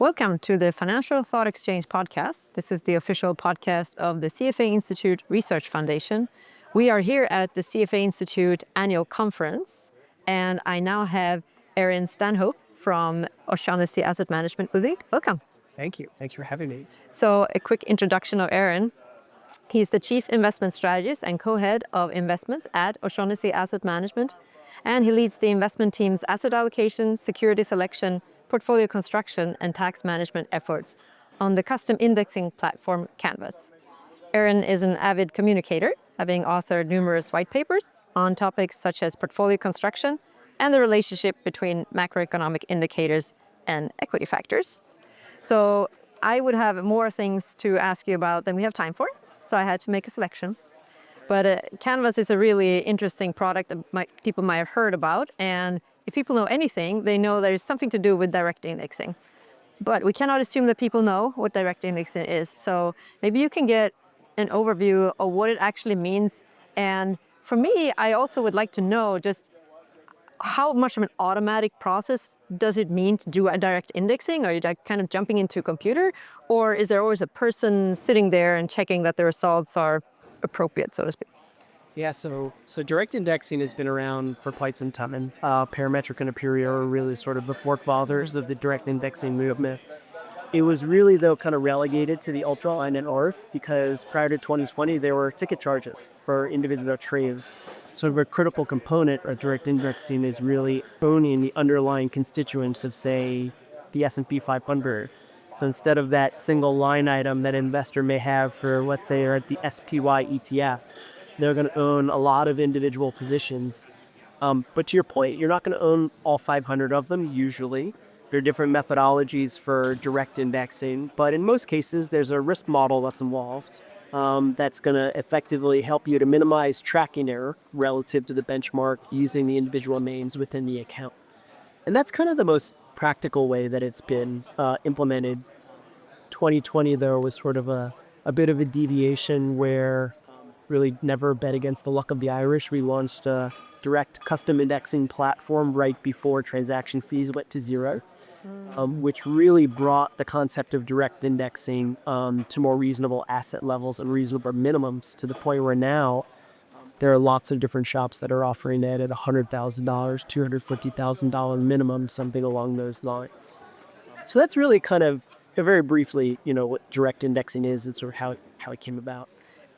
Welcome to the Financial Thought Exchange podcast. This is the official podcast of the CFA Institute Research Foundation. We are here at the CFA Institute annual conference, and I now have Ehren Stanhope from O'Shaughnessy Asset Management with me. Welcome. Thank you. Thank you for having me. So a quick introduction of Ehren. He's the Chief Investment Strategist and Co-Head of Investments at O'Shaughnessy Asset Management, and he leads the investment team's asset allocation, security selection, portfolio construction, and tax management efforts on the custom indexing platform Canvas. Ehren is an avid communicator, having authored numerous white papers on topics such as portfolio construction and the relationship between macroeconomic indicators and equity factors. So I would have more things to ask you about than we have time for, so I had to make a selection. But Canvas is a really interesting product that people might have heard about, and if people know anything, they know there's something to do with direct indexing. But we cannot assume that people know what direct indexing is, so maybe you can get an overview of what it actually means. And for me, I also would like to know just how much of an automatic process does it mean to do a direct indexing? Are you like kind of jumping into a computer, or is there always a person sitting there and checking that the results are appropriate, so to speak? Yeah, so direct indexing has been around for quite some time, and Parametric and Aperia are really sort of the forefathers of the direct indexing movement. It was really, though, kind of relegated to the ultraline and ORF because prior to 2020, there were ticket charges for individual trades. Sort of a critical component of direct indexing is really owning the underlying constituents of, say, the S&P 500. So instead of that single line item that an investor may have for, let's say, or at the SPY ETF, they're going to own a lot of individual positions. But to your point, you're not going to own all 500 of them usually. There are different methodologies for direct indexing, but in most cases, there's a risk model that's involved that's going to effectively help you to minimize tracking error relative to the benchmark using the individual names within the account. And that's kind of the most practical way that it's been implemented. 2020, though, was sort of a bit of a deviation where really never bet against the luck of the Irish. We launched a direct custom indexing platform right before transaction fees went to zero, which really brought the concept of direct indexing to more reasonable asset levels and reasonable minimums to the point where now there are lots of different shops that are offering it at $100,000, $250,000 minimum, something along those lines. So that's really kind of, very briefly, what direct indexing is and sort of how it came about.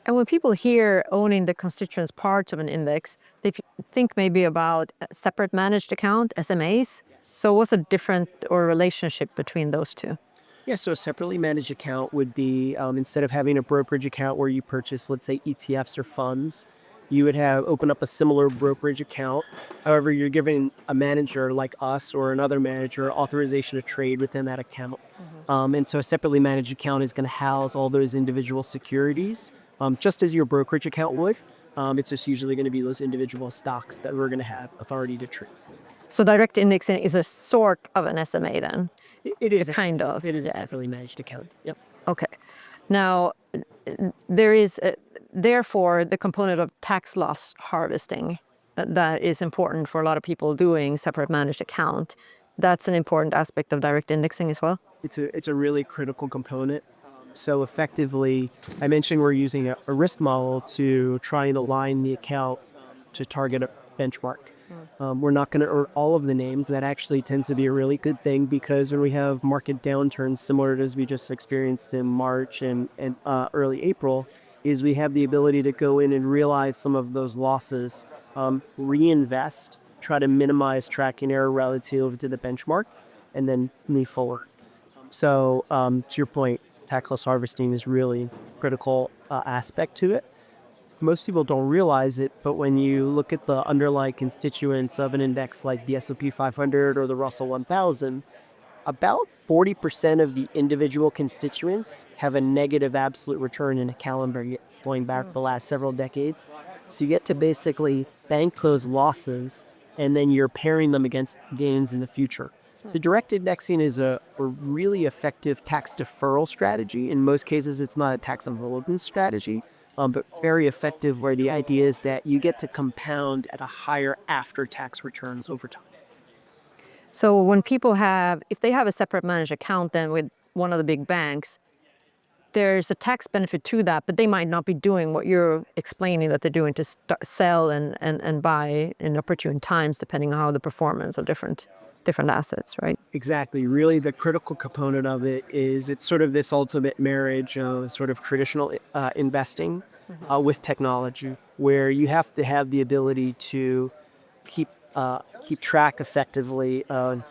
And when people hear owning the constituents parts of an index, they think maybe about a separate managed account, SMAs. So what's a different or relationship between those two? Yeah, so a separately managed account would be, instead of having a brokerage account where you purchase, let's say, ETFs or funds, you would open up a similar brokerage account. However, you're giving a manager like us or another manager authorization to trade within that account. And so a separately managed account is going to house all those individual securities, just as your brokerage account would. It's just usually going to be those individual stocks that we're going to have authority to trade. So direct indexing is a sort of an SMA then? It is. Kind of. It is a separately managed account. Yep. Okay. Now, there is therefore the component of tax loss harvesting that is important for a lot of people doing separate managed account. That's an important aspect of direct indexing as well? It's a really critical component. So effectively, I mentioned we're using a risk model to try and align the account to target a benchmark. We're not going to earn all of the names. That actually tends to be a really good thing because when we have market downturns similar to as we just experienced in March and early April, is we have the ability to go in and realize some of those losses, reinvest, try to minimize tracking error relative to the benchmark, and then move forward. So to your point, tax loss harvesting is really critical aspect to it. Most people don't realize it, but when you look at the underlying constituents of an index like the S&P 500 or the Russell 1000, about 40% of the individual constituents have a negative absolute return in a calendar year, going back the last several decades. So you get to basically bank those losses, and then you're pairing them against gains in the future. So direct indexing is a really effective tax deferral strategy. In most cases, it's not a tax avoidance strategy, but very effective where the idea is that you get to compound at a higher after-tax returns over time. So when people if they have a separate managed account then with one of the big banks, there's a tax benefit to that, but they might not be doing what you're explaining that they're doing to sell and buy in opportune times, depending on how the performance of different assets, right? Exactly. Really, the critical component of it is it's sort of this ultimate marriage of sort of traditional investing with technology, where you have to have the ability to keep track effectively of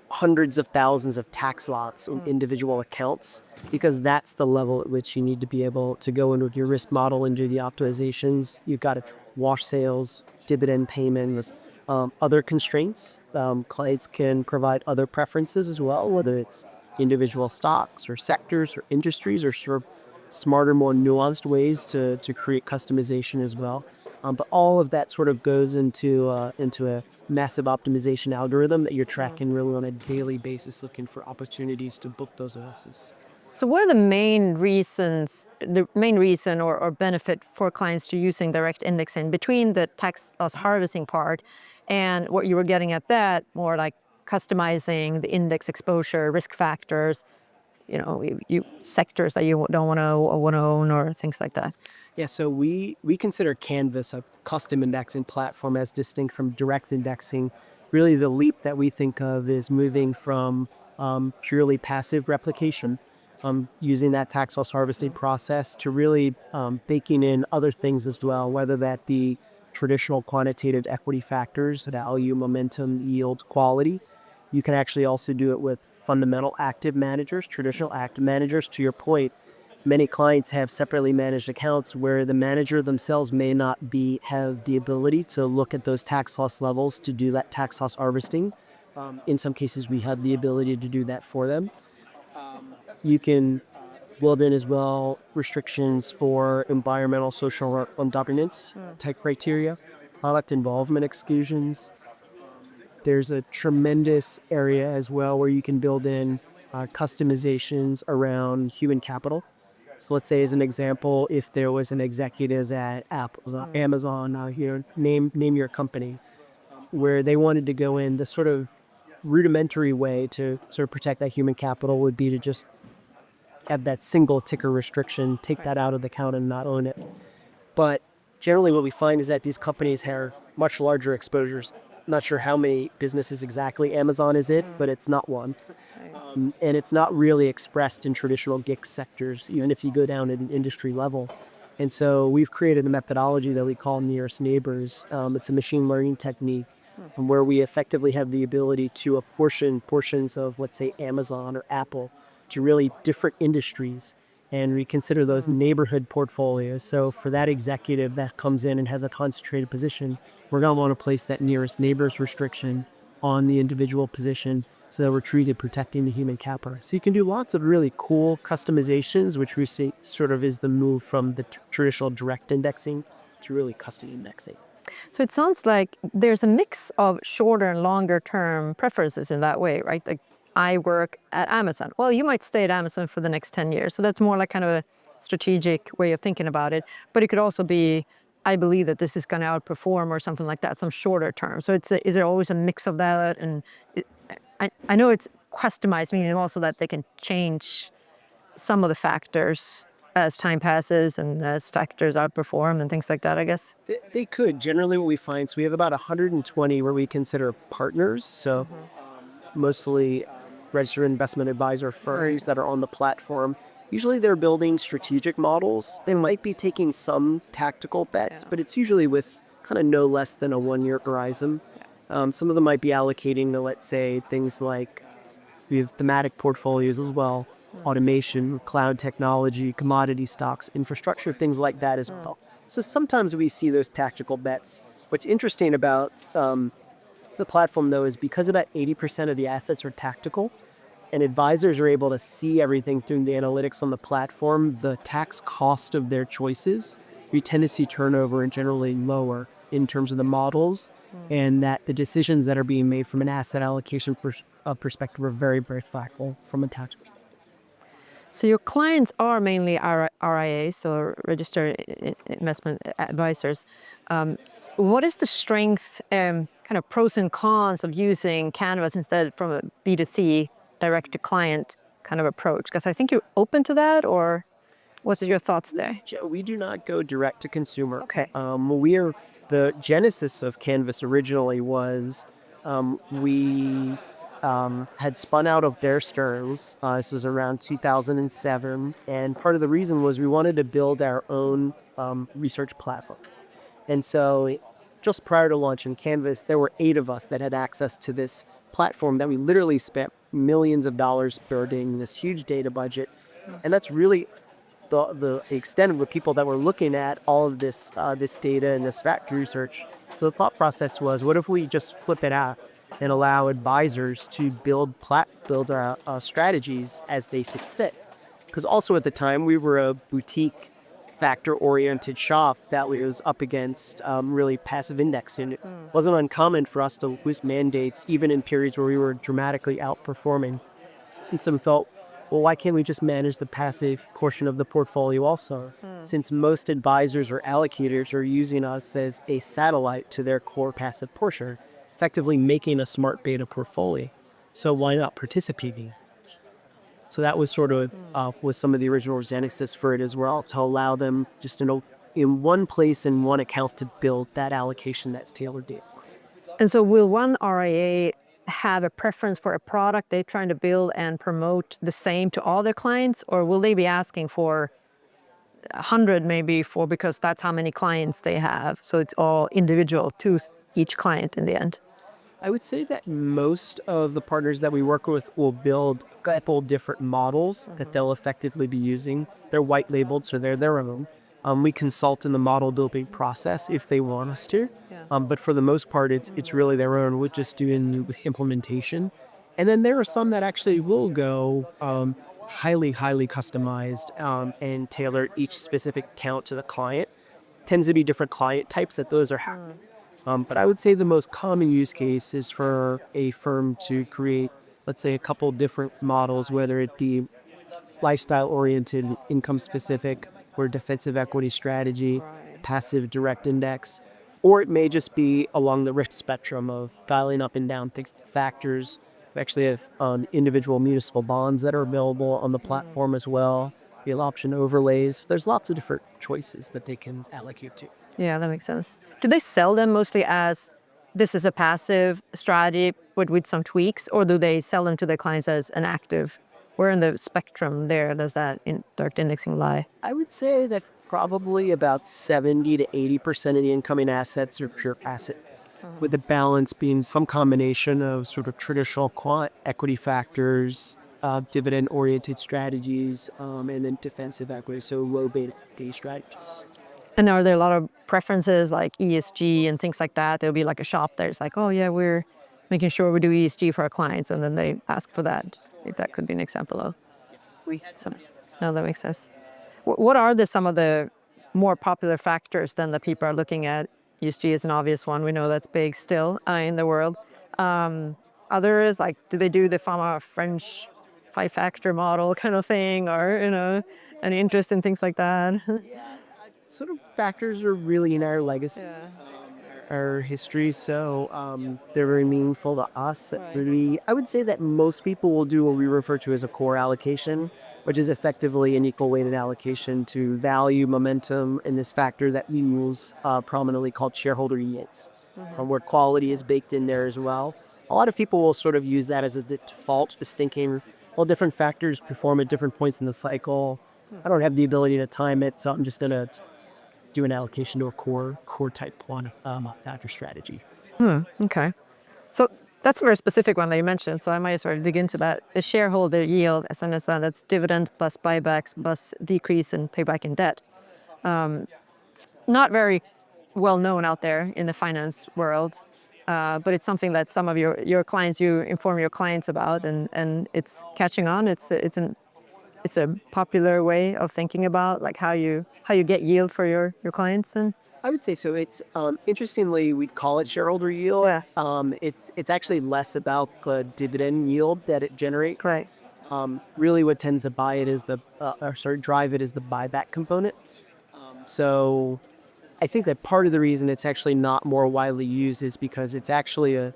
hundreds of thousands of tax lots in individual accounts, because that's the level at which you need to be able to go in with your risk model and do the optimizations. You've got to wash sales, dividend payments, other constraints. Clients can provide other preferences as well, whether it's individual stocks or sectors or industries or sort of smarter, more nuanced ways to create customization as well. But all of that sort of goes into a massive optimization algorithm that you're tracking really on a daily basis, looking for opportunities to book those losses. So what are the main reason or benefit for clients to using direct indexing between the tax loss harvesting part and what you were getting at that, more like customizing the index exposure, risk factors, you sectors that you don't want to own or things like that? Yeah, so we consider Canvas a custom indexing platform as distinct from direct indexing. Really, the leap that we think of is moving from purely passive replication, using that tax loss harvesting process, to really baking in other things as well, whether that be traditional quantitative equity factors, value, momentum, yield, quality. You can actually also do it with fundamental active managers, traditional active managers. To your point, many clients have separately managed accounts where the manager themselves may not have the ability to look at those tax loss levels to do that tax loss harvesting. In some cases, we have the ability to do that for them. You can build in as well restrictions for environmental, social, or governance type criteria, product involvement exclusions. There's a tremendous area as well where you can build in customizations around human capital. So let's say, as an example, if there was an executive at Apple, Amazon, name your company, where they wanted to go in, the sort of rudimentary way to sort of protect that human capital would be to just have that single ticker restriction, take that out of the account and not own it. But generally, what we find is that these companies have much larger exposures. Not sure how many businesses exactly Amazon is it, but it's not one. And it's not really expressed in traditional GIC sectors, even if you go down at an industry level. And so we've created a methodology that we call nearest neighbors. It's a machine learning technique where we effectively have the ability to apportion portions of, let's say, Amazon or Apple to really different industries. And we consider those neighborhood portfolios. So for that executive that comes in and has a concentrated position, we're going to want to place that nearest neighbors restriction on the individual position so that we're treated protecting the human capital. So you can do lots of really cool customizations, which we see sort of is the move from the traditional direct indexing to really custom indexing. So it sounds like there's a mix of shorter and longer term preferences in that way, right? Like I work at Amazon. Well, you might stay at Amazon for the next 10 years. So that's more like kind of a strategic way of thinking about it. But it could also be, I believe that this is going to outperform or something like that, some shorter term. So is there always a mix of that? And I know it's customized, meaning also that they can change some of the factors as time passes and as factors outperform and things like that, I guess. They could. Generally, what we find, so we have about 120 where we consider partners. So mostly registered investment advisor firms that are on the platform. Usually they're building strategic models. They might be taking some tactical bets, but it's usually with kind of no less than a 1 year horizon. Some of them might be allocating to, let's say, things like we have thematic portfolios as well, automation, cloud technology, commodity stocks, infrastructure, things like that as well. So sometimes we see those tactical bets. What's interesting about the platform, though, is because about 80% of the assets are tactical and advisors are able to see everything through the analytics on the platform, the tax cost of their choices, we tend to see turnover and generally lower in terms of the models, and that the decisions that are being made from an asset allocation perspective are very, very thoughtful from a tax perspective. So your clients are mainly RIAs, or registered investment advisors. what is the strength, kind of pros and cons of using Canvas instead from a B2C, direct to client kind of approach? Because I think you're open to that, or what's your thoughts there? We do not go direct to consumer. Okay. The genesis of Canvas originally was we had spun out of Bear Stearns. This was around 2007, and part of the reason was we wanted to build our own research platform. And so, just prior to launching Canvas, there were 8 of us that had access to this platform that we literally spent millions of dollars building this huge data budget, and that's really the extent of the people that were looking at all of this this data and this factor research. So the thought process was, what if we just flip it out and allow advisors to build our strategies as they see fit? Because also at the time we were a boutique factor-oriented shop that was up against really passive indexing. It wasn't uncommon for us to lose mandates even in periods where we were dramatically outperforming. And some thought, well, why can't we just manage the passive portion of the portfolio also? Since most advisors or allocators are using us as a satellite to their core passive portion, effectively making a smart beta portfolio. So why not participating? So that was sort of was some of the original genesis for it as well, to allow them just in one place in one account to build that allocation that's tailored to it. And so will one RIA have a preference for a product they're trying to build and promote the same to all their clients, or will they be asking for 100 maybe because that's how many clients they have, so it's all individual to each client in the end? I would say that most of the partners that we work with will build a couple different models that they'll effectively be using. They're white labeled, so they're their own. We consult in the model building process if they want us to. But for the most part, it's really their own. We're just doing the implementation. And then there are some that actually will go highly customized and tailor each specific account to the client. Tends to be different client types that those are happening. But I would say the most common use case is for a firm to create, let's say, a couple different models, whether it be lifestyle-oriented, income-specific, or defensive equity strategy, passive direct index, or it may just be along the risk spectrum of dialing up and down fixed factors. We actually have individual municipal bonds that are available on the platform as well, real option overlays. There's lots of different choices that they can allocate to. Yeah, that makes sense. Do they sell them mostly as this is a passive strategy but with some tweaks, or do they sell them to their clients as an active? Where in the spectrum there does that direct indexing lie? I would say that probably about 70 to 80% of the incoming assets are pure passive, with the balance being some combination of sort of traditional quant equity factors, dividend-oriented strategies, and then defensive equity, so low beta strategies. And are there a lot of preferences like ESG and things like that? There'll be like a shop there's like, oh yeah, we're making sure we do ESG for our clients, and then they ask for that. I think that could be an example of. Some, no, that makes sense. What are some of the more popular factors then that people are looking at? ESG is an obvious one. We know that's big still in the world. Others, like, do they do the French 5-factor model kind of thing, or any interest in things like that? Sort of factors are really in our legacy, our history, so they're very meaningful to us. I would say that most people will do what we refer to as a core allocation, which is effectively an equal weighted allocation to value, momentum, and this factor that we use prominently called shareholder yields, where quality is baked in there as well. A lot of people will sort of use that as a default, just thinking, well, different factors perform at different points in the cycle. I don't have the ability to time it, so I'm just going to do an allocation to a core type one factor strategy. Okay. So that's a very specific one that you mentioned, so I might as well dig into that. The shareholder yield, as I understand, that's dividend plus buybacks plus decrease in payback in debt. Not very well known out there in the finance world, but it's something that some of your clients, you inform your clients about, and it's catching on. It's a popular way of thinking about like how you get yield for your clients. And I would say so. It's interestingly, we'd call it shareholder yield. Yeah. It's actually less about the dividend yield that it generates. right. Really, what tends to drive it is the buyback component. So I think that part of the reason it's actually not more widely used is because it's actually a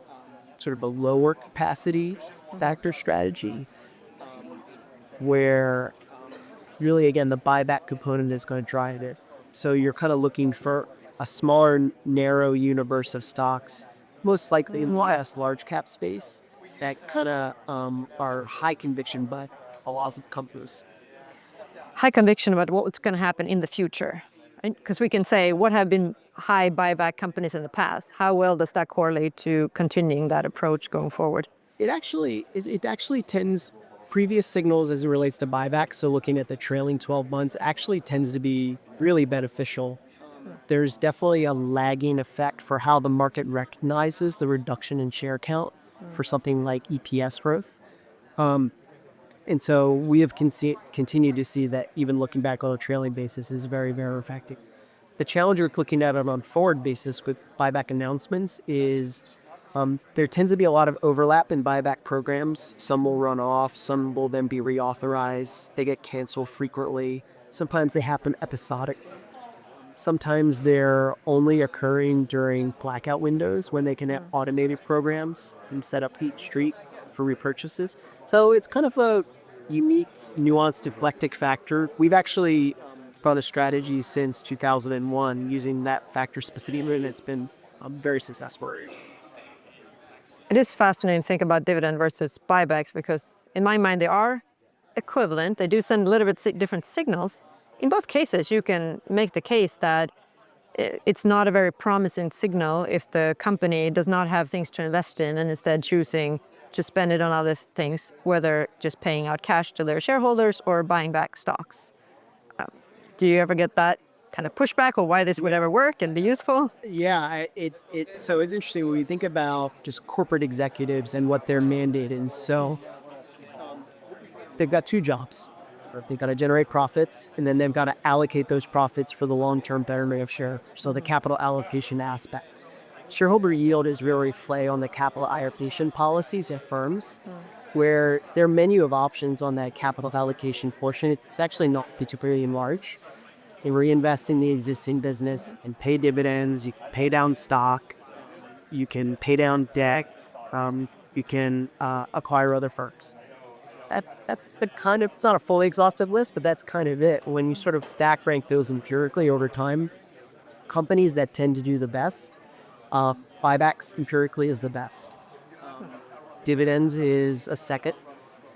sort of a lower capacity factor strategy where really, again, the buyback component is going to drive it. So you're kind of looking for a smaller, narrow universe of stocks, most likely in the large cap space, that kind of are high conviction, but a lot of companies. High conviction about what's going to happen in the future. Because we can say what have been high buyback companies in the past. How well does that correlate to continuing that approach going forward? It actually tends previous signals as it relates to buyback. So looking at the trailing 12 months actually tends to be really beneficial. There's definitely a lagging effect for how the market recognizes the reduction in share count for something like EPS growth. And so we have continued to see that even looking back on a trailing basis is very, very effective. The challenge with looking at it on forward basis with buyback announcements is there tends to be a lot of overlap in buyback programs. Some will run off, some will then be reauthorized. They get canceled frequently. Sometimes they happen episodic. Sometimes they're only occurring during blackout windows when they can have automated programs and set up each street for repurchases. So it's kind of a unique, nuanced, eclectic factor. We've actually run a strategy since 2001 using that factor specifically, and it's been very successful. It is fascinating to think about dividend versus buybacks because in my mind they are equivalent. They do send a little bit different signals. In both cases, you can make the case that it's not a very promising signal if the company does not have things to invest in and instead choosing to spend it on other things, whether just paying out cash to their shareholders or buying back stocks. Do you ever get that kind of pushback or why this would ever work and be useful? Yeah, so it's interesting when we think about just corporate executives and what they're mandated. So they've got two jobs. They've got to generate profits, and then they've got to allocate those profits for the long-term betterment of share. So the capital allocation aspect. Shareholder yield is really play on the capital allocation policies at firms, where their menu of options on that capital allocation portion, it's actually not particularly large. You reinvest in the existing business and pay dividends. You can pay down stock. You can pay down debt. You can acquire other firms. That's the kind of, it's not a fully exhaustive list, but that's kind of it. When you sort of stack rank those empirically over time, companies that tend to do the best, buybacks empirically is the best. Dividends is a second.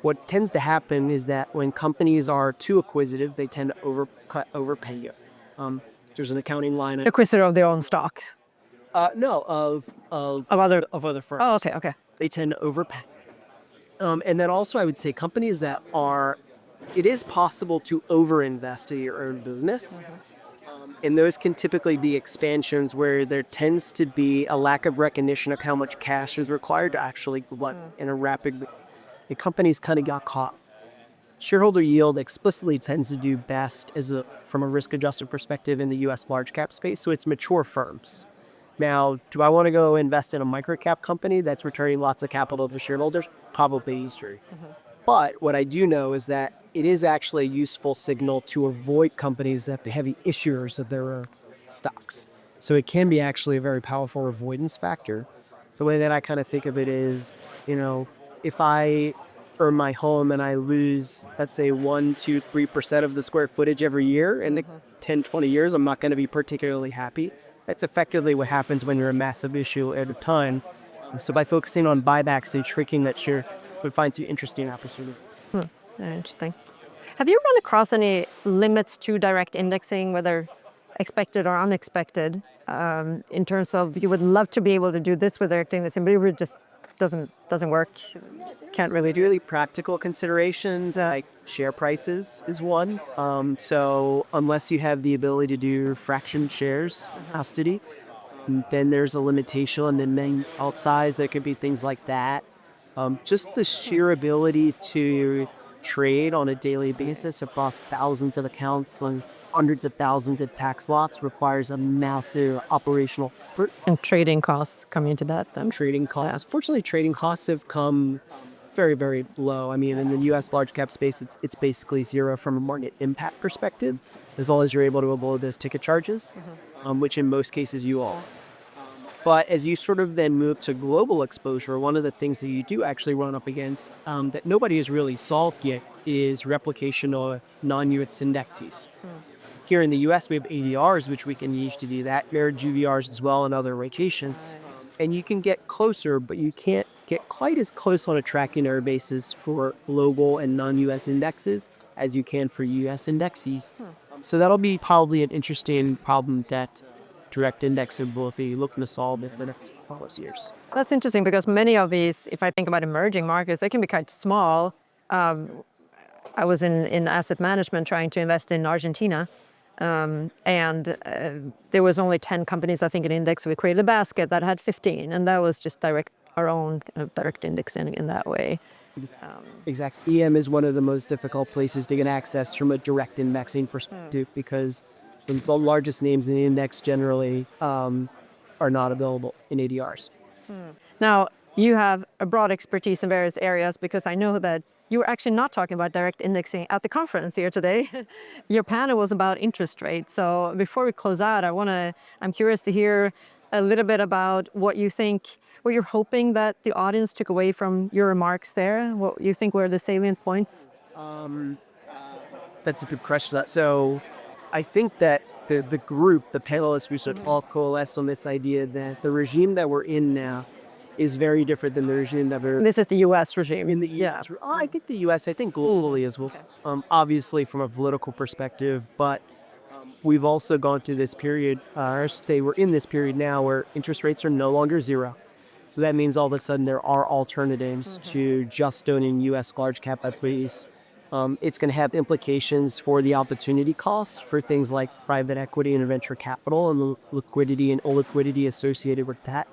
What tends to happen is that when companies are too acquisitive, they tend to overpay you. There's an accounting line. Acquisitor of their own stocks. No, of other firms. Oh, okay. They tend to overpay. And then also I would say companies that are, it is possible to overinvest in your own business. And those can typically be expansions where there tends to be a lack of recognition of how much cash is required to actually run in a rapid. The companies kind of got caught. Shareholder yield explicitly tends to do best from a risk-adjusted perspective in the U.S. large cap space. So it's mature firms. Now, do I want to go invest in a microcap company that's returning lots of capital to shareholders? Probably true. But what I do know is that it is actually a useful signal to avoid companies that have heavy issuers of their stocks. So it can be actually a very powerful avoidance factor. The way that I kind of think of it is, if I earn my home and I lose, let's say 1, 2, 3% of the square footage every year, in 10, 20 years, I'm not going to be particularly happy. That's effectively what happens when you're a massive issue at a time. So by focusing on buybacks and shrinking that share, we find some interesting opportunities. Very interesting. Have you run across any limits to direct indexing, whether expected or unexpected, in terms of you would love to be able to do this with direct indexing, but it just doesn't work? Can't really do it. Really practical considerations, like share prices is one. So unless you have the ability to do fraction shares, custody, then there's a limitation. And then outsize, there could be things like that. Just the sheer ability to trade on a daily basis across thousands of accounts and hundreds of thousands of tax lots requires a massive operational effort. And trading costs come into that then? Trading costs. Fortunately, trading costs have come very, very low. I mean, in the U.S. large cap space, it's basically zero from a market impact perspective. as long as you're able to avoid those ticket charges, which in most cases you are. But as you sort of then move to global exposure, one of the things that you do actually run up against that nobody has really solved yet is replication of non-US indexes. Here in the US, we have ADRs, which we can use to do that, mirrored GVRs as well, and other rotations. And you can get closer, but you can't get quite as close on a tracking error basis for global and non-US indexes as you can for US indexes. So that'll be probably an interesting problem that direct indexing will be looking to solve in the next 5 years. That's interesting because many of these, if I think about emerging markets, they can be quite small. I was in asset management trying to invest in Argentina. And there was only 10 companies, I think, in index. We created a basket that had 15, and that was just our own direct indexing in that way. Exactly. EM is one of the most difficult places to get access from a direct indexing perspective because the largest names in the index generally are not available in ADRs. Now, you have a broad expertise in various areas because I know that you were actually not talking about direct indexing at the conference here today. Your panel was about interest rates. So before we close out, I'm curious to hear a little bit about what you think, what you're hoping that the audience took away from your remarks there, what you think were the salient points. That's a good question. So I think that the group, the panelists, we should all coalesce on this idea that the regime that we're in now is very different than the regime that we're This is the U.S. regime. in the US. I think the US, I think globally as well. Obviously from a political perspective, but we've also gone through this period, or say we're in this period now where interest rates are no longer zero. So that means all of a sudden there are alternatives to just owning US large cap equities. It's going to have implications for the opportunity costs for things like private equity and venture capital and the liquidity and illiquidity associated with that.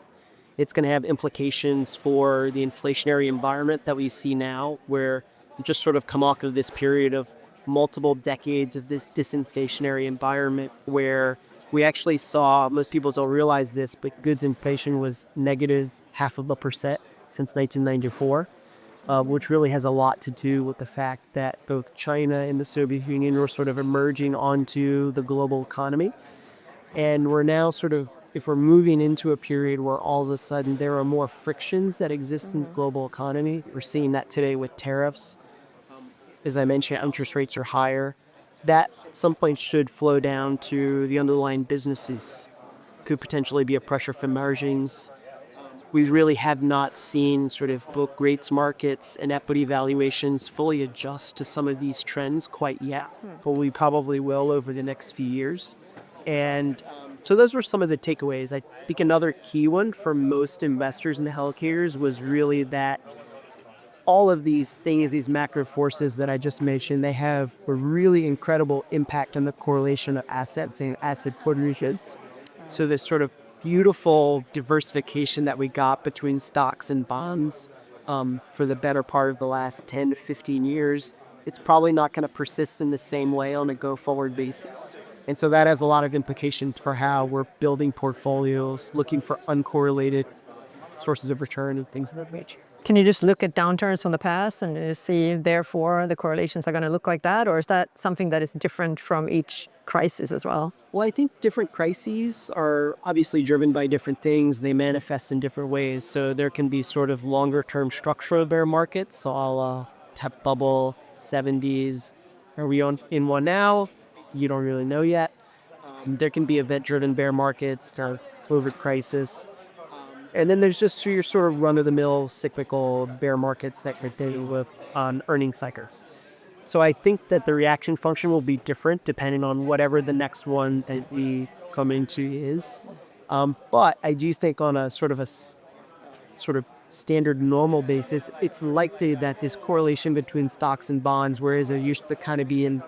It's going to have implications for the inflationary environment that we see now, where we just sort of come off of this period of multiple decades of this disinflationary environment where we actually saw, most people don't realize this, but goods inflation was negative 0.5% since 1994, which really has a lot to do with the fact that both China and the Soviet Union were sort of emerging onto the global economy. And we're now sort of, if we're moving into a period where all of a sudden there are more frictions that exist in the global economy, we're seeing that today with tariffs. As I mentioned, interest rates are higher. That at some point should flow down to the underlying businesses. Could potentially be a pressure for margins. We really have not seen sort of both rates markets and equity valuations fully adjust to some of these trends quite yet, but we probably will over the next few years. And so those were some of the takeaways. I think another key one for most investors and allocators was really that all of these things, these macro forces that I just mentioned, they have a really incredible impact on the correlation of assets and asset positions. So this sort of beautiful diversification that we got between stocks and bonds for the better part of the last 10 to 15 years, it's probably not going to persist in the same way on a go-forward basis. And so that has a lot of implications for how we're building portfolios, looking for uncorrelated sources of return and things of that nature. Can you just look at downturns from the past and you see, therefore, the correlations are going to look like that? Or is that something that is different from each crisis as well? Well, I think different crises are obviously driven by different things. They manifest in different ways. So there can be sort of longer-term structural bear markets, so a la tech bubble, 70s. Are we in one now? You don't really know yet. There can be event-driven bear markets, COVID crisis. And then there's just your sort of run-of-the-mill cyclical bear markets that you're dealing with on earnings cycles. So I think that the reaction function will be different depending on whatever the next one that we come into is. But I do think on a sort of standard normal basis, it's likely that this correlation between stocks and bonds, whereas it used to kind of be in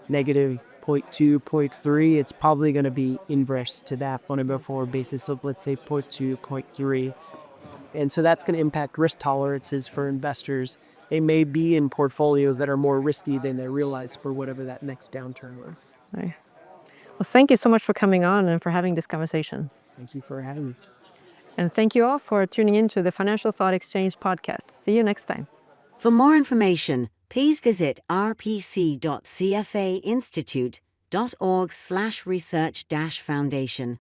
negative 0.2, 0.3, it's probably going to be inverse to that on a go-forward basis of, let's say, 0.2, 0.3. And so that's going to impact risk tolerances for investors. They may be in portfolios that are more risky than they realize for whatever that next downturn was. Right. Well, thank you so much for coming on and for having this conversation. Thank you for having me. And thank you all for tuning in to the Financial Thought Exchange podcast. See you next time. For more information, please visit rpc.cfainstitute.com. www.stanford.org/research-foundation.